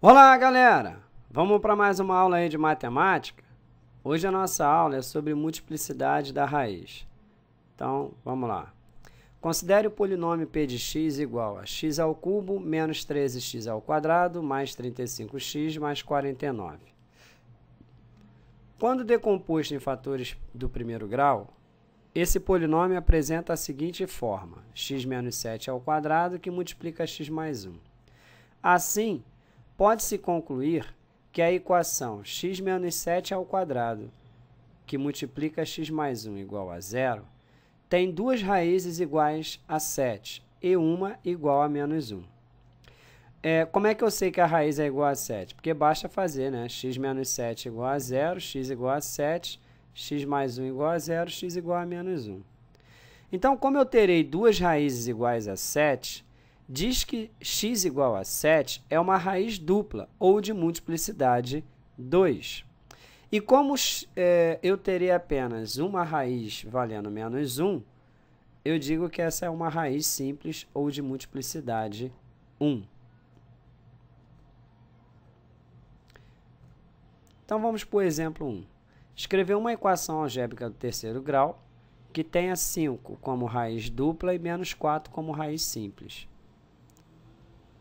Olá, galera! Vamos para mais uma aula aí de matemática? Hoje a nossa aula é sobre multiplicidade da raiz. Então, vamos lá. Considere o polinômio p de x igual a x ao cubo menos 13x ao quadrado mais 35x mais 49. Quando decomposto em fatores do primeiro grau, esse polinômio apresenta a seguinte forma: x menos 7 ao quadrado que multiplica x mais 1. Assim, pode-se concluir que a equação x menos 7 ao quadrado, que multiplica x mais 1 igual a 0, tem duas raízes iguais a 7 e uma igual a menos 1. Como é que eu sei que a raiz é igual a 7? Porque basta fazer, né? X menos 7 igual a 0, x igual a 7, x mais 1 igual a 0, x igual a menos 1. Então, como eu terei duas raízes iguais a 7, diz que x igual a 7 é uma raiz dupla, ou de multiplicidade 2. E como eu terei apenas uma raiz valendo menos 1, eu digo que essa é uma raiz simples, ou de multiplicidade 1. Então, vamos para o exemplo 1. Escrever uma equação algébrica do terceiro grau, que tenha 5 como raiz dupla e menos 4 como raiz simples.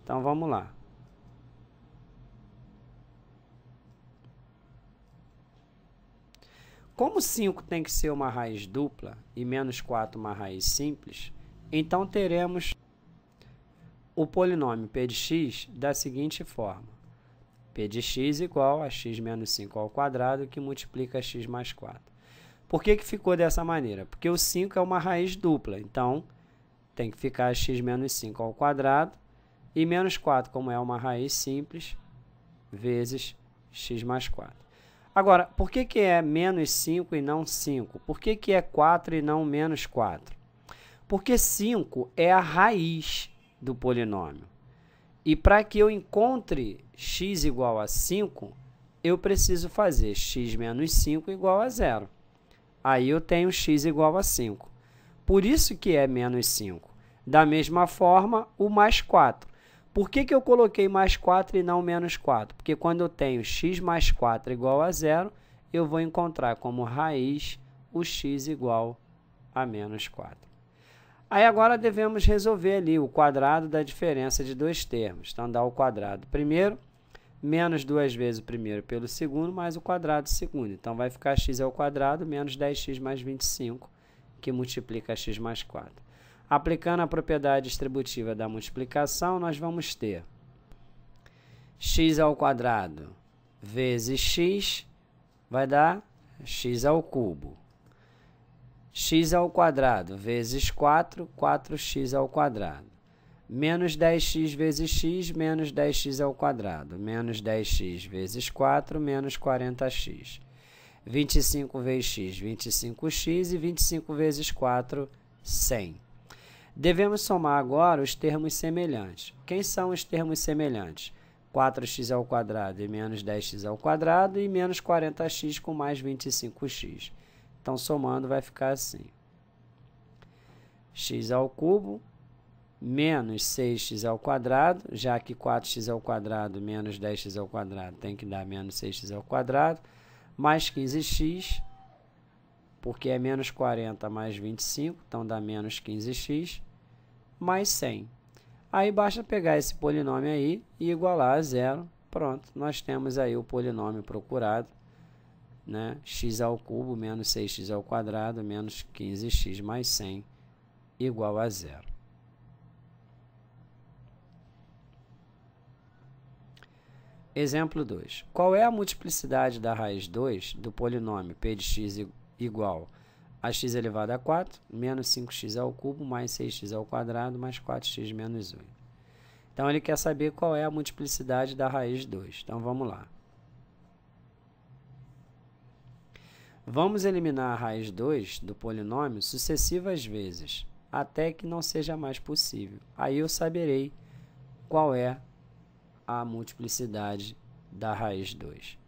Então, vamos lá. Como 5 tem que ser uma raiz dupla e menos 4 uma raiz simples, então teremos o polinômio p de x da seguinte forma: p de x igual a x menos 5 ao quadrado, que multiplica x mais 4. Por que ficou dessa maneira? Porque o 5 é uma raiz dupla, então tem que ficar x menos 5 ao quadrado, e menos 4, como é uma raiz simples, vezes x mais 4. Agora, por que é menos 5 e não 5? Por que é 4 e não menos 4? Porque 5 é a raiz do polinômio. E para que eu encontre x igual a 5, eu preciso fazer x menos 5 igual a 0. Aí eu tenho x igual a 5. Por isso que é menos 5. Da mesma forma, o mais 4. Por que eu coloquei mais 4 e não menos 4? Porque quando eu tenho x mais 4 igual a 0, eu vou encontrar como raiz o x igual a menos 4. Aí agora devemos resolver ali o quadrado da diferença de dois termos. Então, dá o quadrado primeiro, menos duas vezes o primeiro pelo segundo, mais o quadrado do segundo. Então, vai ficar x ao quadrado menos 10x mais 25, que multiplica x mais 4. Aplicando a propriedade distributiva da multiplicação, nós vamos ter x ao quadrado vezes x vai dar x ao cubo. X ao quadrado vezes 4, 4x ao quadrado. Menos 10x vezes x, menos 10x ao quadrado. Menos 10x vezes 4, menos 40x. 25 vezes x, 25x, e 25 vezes 4, 100. Devemos somar agora os termos semelhantes. Quem são os termos semelhantes? 4x ao quadrado e menos 10x ao quadrado, e menos 40x com mais 25x. Então, somando, vai ficar assim: x ao cubo menos 6x ao quadrado, já que 4x ao quadrado menos 10x ao quadrado tem que dar menos 6x ao quadrado, mais 15x, porque é menos 40 mais 25, então dá menos 15x, mais 100. Aí basta pegar esse polinômio aí e igualar a zero. Pronto, nós temos aí o polinômio procurado, né? X ao cubo menos 6x ao quadrado menos 15x mais 100 igual a zero. Exemplo 2. Qual é a multiplicidade da raiz 2 do polinômio p de x igual a x elevado a 4 menos 5x ao cubo mais 6x ao quadrado mais 4x menos 8? Então, ele quer saber qual é a multiplicidade da raiz 2. Então, vamos lá. Vamos eliminar a raiz 2 do polinômio sucessivas vezes, até que não seja mais possível. Aí eu saberei qual é a multiplicidade da raiz 2.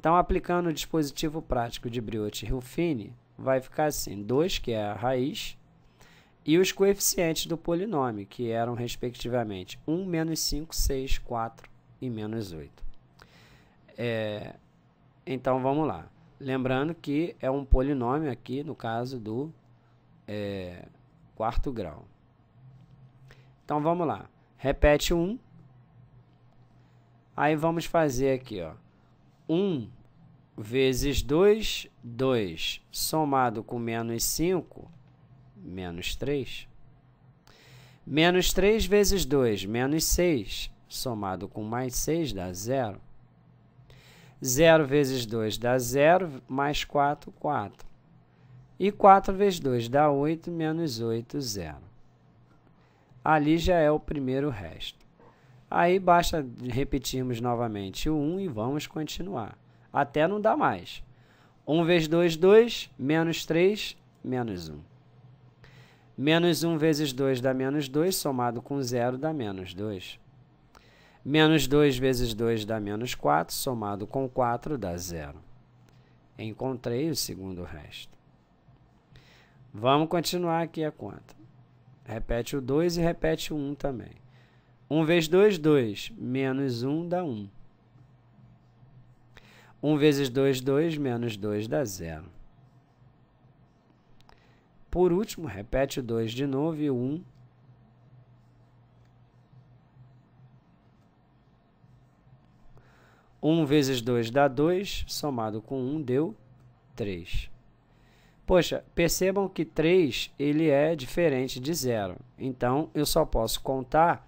Então, aplicando o dispositivo prático de Briot-Ruffini, vai ficar assim: 2, que é a raiz, e os coeficientes do polinômio, que eram, respectivamente, 1, menos 5, 6, 4 e menos 8. Então, vamos lá. Lembrando que é um polinômio aqui, no caso do quarto grau. Então, vamos lá. Repete 1. Aí, vamos fazer aqui, ó. 1 vezes 2, 2, somado com menos 5, menos 3. Menos 3 vezes 2, menos 6, somado com mais 6, dá 0. 0 vezes 2 dá 0, mais 4, 4. E 4 vezes 2 dá 8, menos 8, 0. Ali já é o primeiro resto. Aí basta repetirmos novamente o 1 e vamos continuar. Até não dá mais. 1 vezes 2, 2, menos 3, menos 1. Menos 1 vezes 2 dá menos 2, somado com 0 dá menos 2. Menos 2 vezes 2 dá menos 4, somado com 4 dá 0. Encontrei o segundo resto. Vamos continuar aqui a conta. Repete o 2 e repete o 1 também. 1 vezes 2, 2. Menos 1 dá 1. 1 vezes 2, 2. Menos 2 dá 0. Por último, repete o 2 de novo e o 1. 1 vezes 2 dá 2, somado com 1 deu 3. Poxa, percebam que 3 ele é diferente de 0. Então, eu só posso contar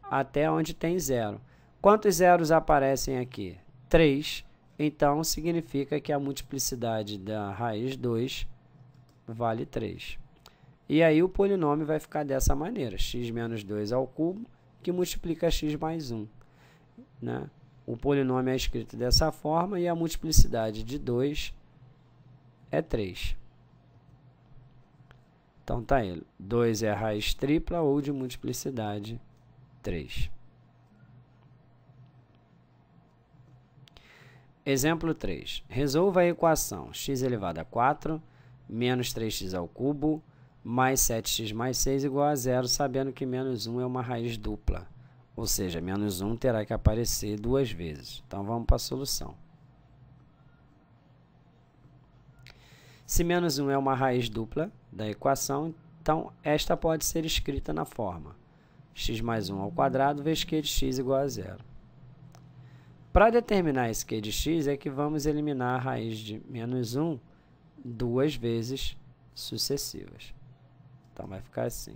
até onde tem 0. Quantos zeros aparecem aqui? 3. Então, significa que a multiplicidade da raiz 2 vale 3. E aí, o polinômio vai ficar dessa maneira. X menos 2 ao cubo, que multiplica x mais 1. Né? O polinômio é escrito dessa forma e a multiplicidade de 2 é 3. Então, tá aí. 2 é a raiz tripla ou de multiplicidade 3. Exemplo 3. Resolva a equação x elevado a 4 menos 3x ao cubo mais 7x mais 6 igual a 0, sabendo que menos 1 é uma raiz dupla. Ou seja, menos 1 terá que aparecer duas vezes. Então, vamos para a solução. Se menos 1 é uma raiz dupla da equação, então esta pode ser escrita na forma x mais 1 ao quadrado vezes q de x igual a 0. Para determinar esse q de x é que vamos eliminar a raiz de menos 1 duas vezes sucessivas. Então, vai ficar assim.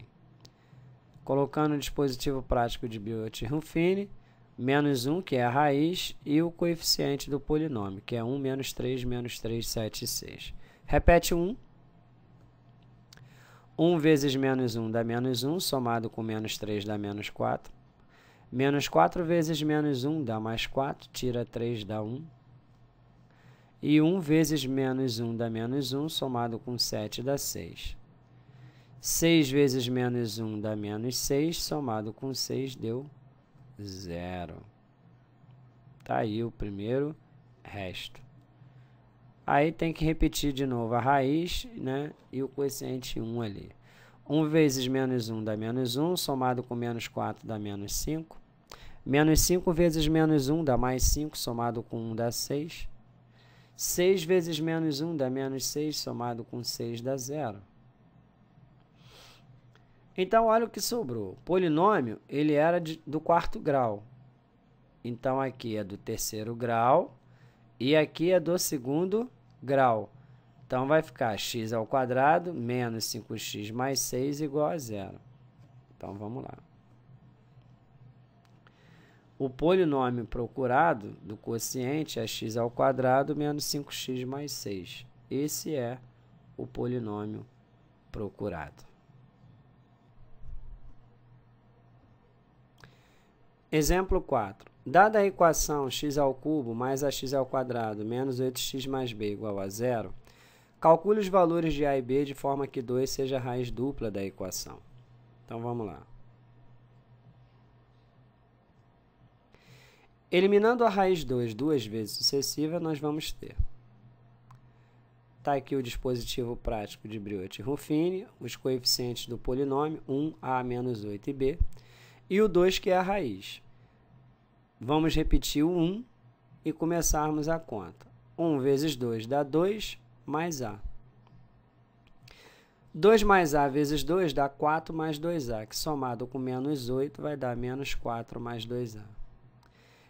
Colocando o dispositivo prático de Biot-Ruffini, menos 1, que é a raiz, e o coeficiente do polinômio, que é 1 menos 3, 7 e 6. Repete 1. 1 vezes menos 1 dá menos 1, somado com menos 3 dá menos 4. Menos 4 vezes menos 1 dá mais 4, tira 3 dá 1. E 1 vezes menos 1 dá menos 1, somado com 7 dá 6. 6 vezes menos 1 dá menos 6, somado com 6 deu 0. Tá aí o primeiro resto. Aí tem que repetir de novo a raiz, né, e o coeficiente 1 ali. 1 vezes menos 1 dá menos 1, somado com menos 4 dá menos 5. Menos 5 vezes menos 1 dá mais 5, somado com 1 dá 6. 6 vezes menos 1 dá menos 6, somado com 6 dá 0. Então, olha o que sobrou. O polinômio, ele era do quarto grau. Então, aqui é do terceiro grau e aqui é do segundo grau. Então, vai ficar x ao quadrado menos 5x mais 6 igual a 0. Então, vamos lá. O polinômio procurado do quociente é x ao quadrado menos 5x mais 6. Esse é o polinômio procurado. Exemplo 4. Dada a equação x ao cubo mais ax ao quadrado menos 8x mais b igual a 0, calcule os valores de a e b de forma que 2 seja a raiz dupla da equação. Então, vamos lá. Eliminando a raiz 2 duas vezes sucessiva, nós vamos ter. Está aqui o dispositivo prático de Biot-Ruffini, os coeficientes do polinômio, 1, a menos 8 e b, e o 2, que é a raiz. vamos repetir o 1 e começarmos a conta. 1 vezes 2 dá 2 mais A. 2 mais A vezes 2 dá 4 mais 2A, que somado com menos 8 vai dar menos 4 mais 2A.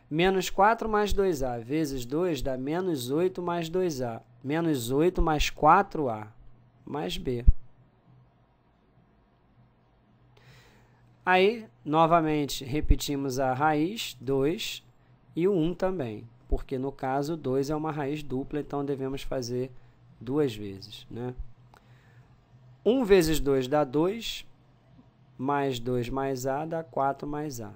Menos 4 mais 2A vezes 2 dá menos 8 mais 2A. Menos 8 mais 4A mais B. Aí, novamente, repetimos a raiz, 2, e o 1 também, porque no caso 2 é uma raiz dupla, então devemos fazer 2 vezes, né? 1 vezes 2 dá 2, mais 2 mais A dá 4 mais A.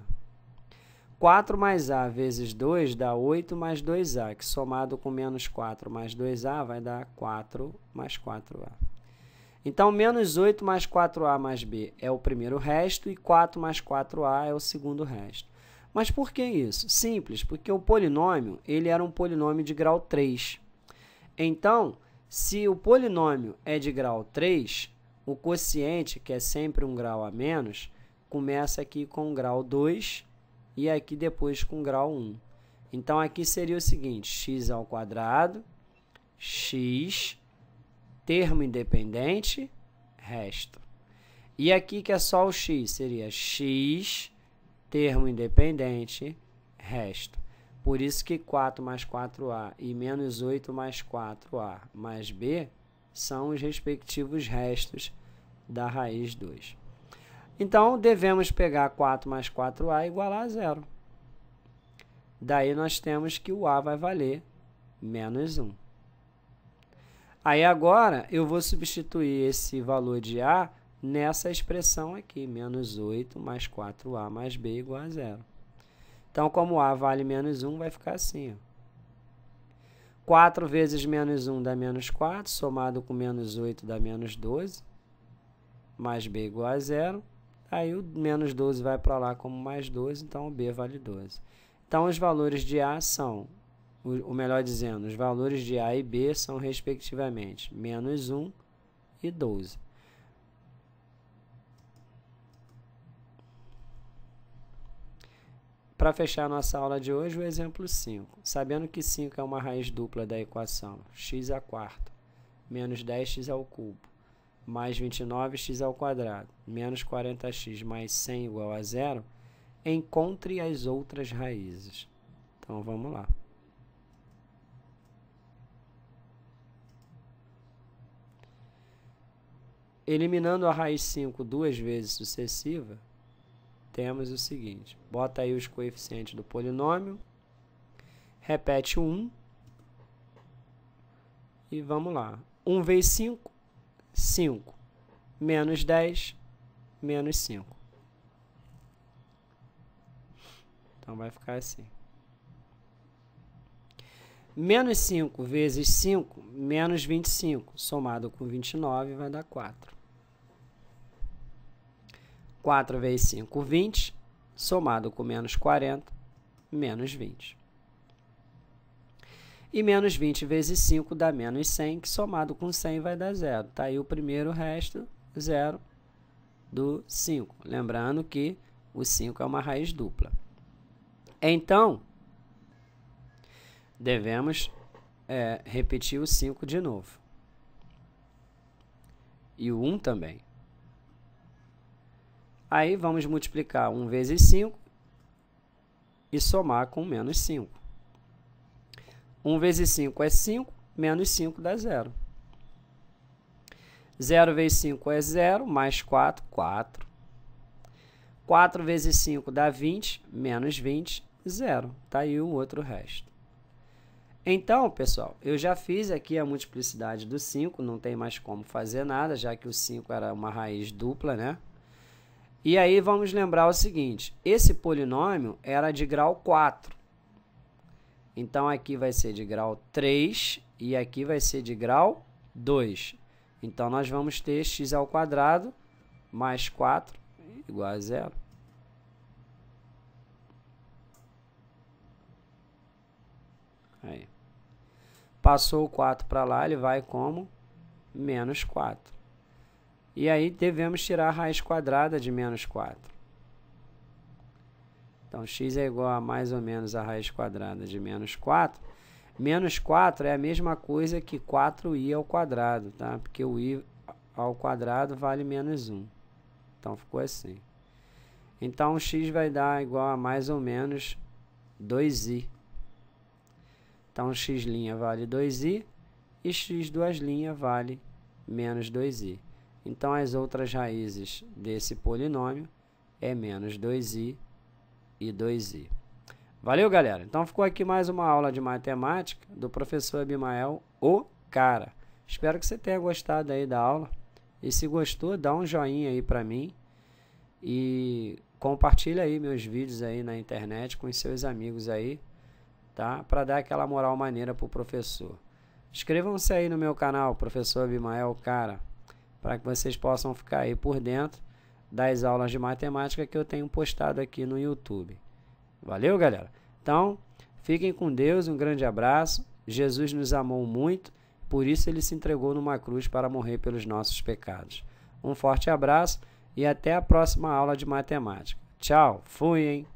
4 mais A vezes 2 dá 8 mais 2A, que somado com menos 4 mais 2A vai dar 4 mais 4A. Então, menos 8 mais 4A mais B é o primeiro resto e 4 mais 4A é o segundo resto. Mas por que isso? Simples, porque o polinômio ele era um polinômio de grau 3. Então, se o polinômio é de grau 3, o quociente, que é sempre um grau a menos, começa aqui com grau 2 e aqui depois com grau 1. Então, aqui seria o seguinte, x², x, termo independente, resto. E aqui que é só o x, seria x, termo independente, resto. Por isso que 4 mais 4A e menos 8 mais 4A mais B são os respectivos restos da raiz 2. Então, devemos pegar 4 mais 4A igual a 0. Daí, nós temos que o A vai valer menos 1. Aí, agora, eu vou substituir esse valor de A nessa expressão aqui, menos 8 mais 4A mais B igual a 0. Então, como A vale menos 1, vai ficar assim, ó. 4 vezes menos 1 dá menos 4, somado com menos 8 dá menos 12, mais B igual a 0. Aí, o menos 12 vai para lá como mais 12, então o B vale 12. Então, os valores de A são, ou melhor dizendo, os valores de A e B são, respectivamente, menos 1 e 12. Para fechar nossa aula de hoje, o exemplo 5. Sabendo que 5 é uma raiz dupla da equação x² menos 10x², mais 29x², menos 40x mais 100 igual a 0, encontre as outras raízes. Então, vamos lá. Eliminando a raiz 5 duas vezes sucessiva, temos o seguinte. Bota aí os coeficientes do polinômio, repete o 1 e vamos lá. 1 vezes 5, 5. Menos 10, menos 5. Então, vai ficar assim. Menos 5 vezes 5, menos 25. Somado com 29, vai dar 4. 4 vezes 5, 20. Somado com menos 40, menos 20. E menos 20 vezes 5 dá menos 100, que somado com 100 vai dar 0. Está aí o primeiro resto, 0 do 5. Lembrando que o 5 é uma raiz dupla. Então, devemos repetir o 5 de novo. E o 1 também. Aí, vamos multiplicar 1 vezes 5 e somar com menos 5. 1 vezes 5 é 5, menos 5 dá 0. 0 vezes 5 é 0, mais 4, 4. 4 vezes 5 dá 20, menos 20, 0. Está aí o outro resto. Então, pessoal, eu já fiz aqui a multiplicidade do 5, não tem mais como fazer nada, já que o 5 era uma raiz dupla, né? E aí, vamos lembrar o seguinte, esse polinômio era de grau 4. Então, aqui vai ser de grau 3 e aqui vai ser de grau 2. Então, nós vamos ter x² mais 4 igual a 0. Aí. Passou o 4 para lá, ele vai como menos 4. E aí, devemos tirar a raiz quadrada de menos 4. Então, x é igual a mais ou menos a raiz quadrada de menos 4. Menos 4 é a mesma coisa que 4i ao quadrado, tá? Porque o i ao quadrado vale menos 1. Então, ficou assim. Então, x vai dar igual a mais ou menos 2i. Então, x' vale 2i e x duas linhas vale menos 2i. Então, as outras raízes desse polinômio é menos 2i e 2i. Valeu, galera? Então, ficou aqui mais uma aula de matemática do professor Abimael, o cara. Espero que você tenha gostado aí da aula. E se gostou, dá um joinha aí para mim. E compartilha aí meus vídeos aí na internet com os seus amigos aí, tá? Para dar aquela moral maneira pro professor. Inscrevam-se aí no meu canal, professor Abimael, cara, para que vocês possam ficar aí por dentro das aulas de matemática que eu tenho postado aqui no YouTube. Valeu, galera? Então, fiquem com Deus, um grande abraço. Jesus nos amou muito, por isso ele se entregou numa cruz para morrer pelos nossos pecados. Um forte abraço e até a próxima aula de matemática. Tchau, fui, hein?